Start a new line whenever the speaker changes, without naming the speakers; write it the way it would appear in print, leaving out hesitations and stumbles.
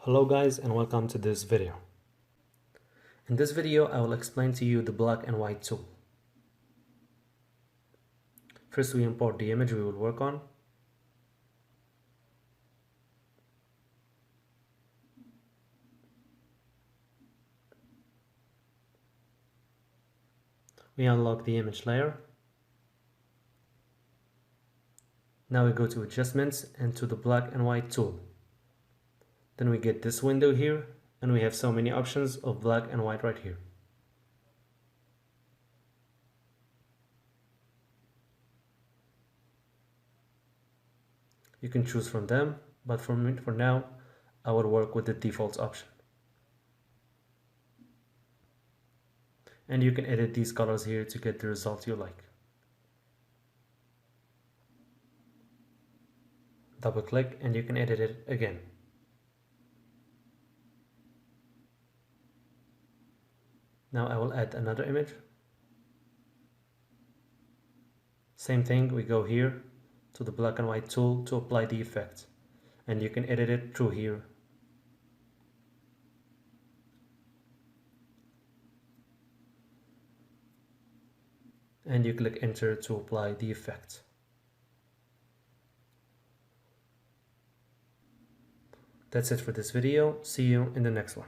Hello guys and welcome to this video. In this video I will explain to you the black and white tool. First we import the image we will work on. We unlock the image layer. Now we go to adjustments and to the black and white tool. Then we get this window here and we have so many options of black and white right here. You can choose from them, but for now I would work with the default option. And you can edit these colors here to get the result you like. Double click and you can edit it again. Now I will add another image. Same thing, we go here to the black and white tool to apply the effect, and you can edit it through here. And you click enter to apply the effect. That's it for this video. See you in the next one.